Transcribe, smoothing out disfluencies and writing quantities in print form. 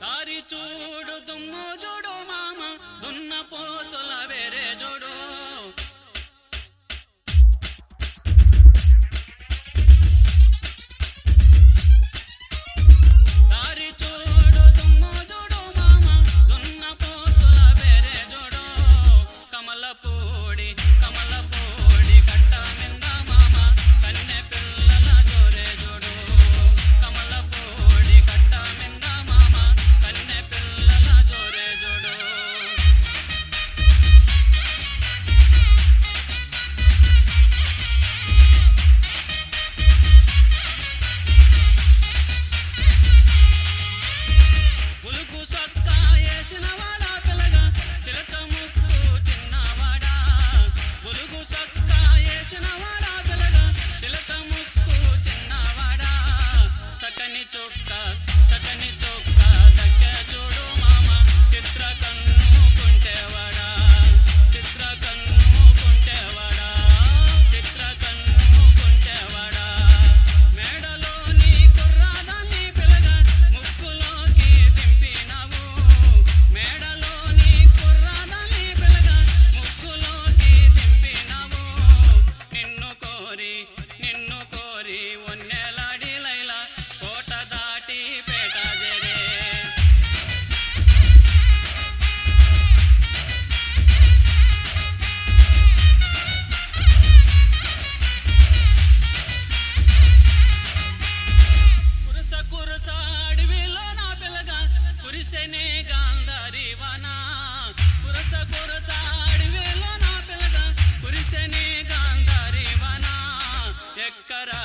దారి చూడు దుమ్ము చూడు మామ దున్న పోతుల వేరే చూడు దారి చూడు దుమ్ము చూడు మామ దున్న పోతుల వేరే చూడు కమలపూడి కట్ట మింద మామ కన్నె పిల్లల జోరే చూడు కమలపూడి కట్ట మింద మామ కన్నె పిల్లల జోరే చూడు పులుకు సొక్కా వేసిన వాడా పిల్లగా చిలక ముక్కు చిన్నవాడా పులుగు సొక్కా వేసిన వాడా పిల్లగా చిలక ముక్కు చిన్నవాడా చక్కని చొక్క దక్కే చూడు మామ చిత్ర కన్ను కుంటేవాడా చిత్ర కన్ను కుంటేవాడా మేడలోని కుర్రాదాన్ని పిల్లగా ముక్కులోకి దింపినావు మేడలోని కుర్రాదాన్ని పిల్లగా ముక్కులోకి దింపినావు నిన్ను కోరి ఒన్నెలాడి లైలా కోట దాటి పేట జరే కురస అడవిలో నా పిల్లగా కురిసెనే గాంధారి వానా కురస అడవిలో నా పిల్లగా కురిసెనే గాంధారి వానా ఎక్కరా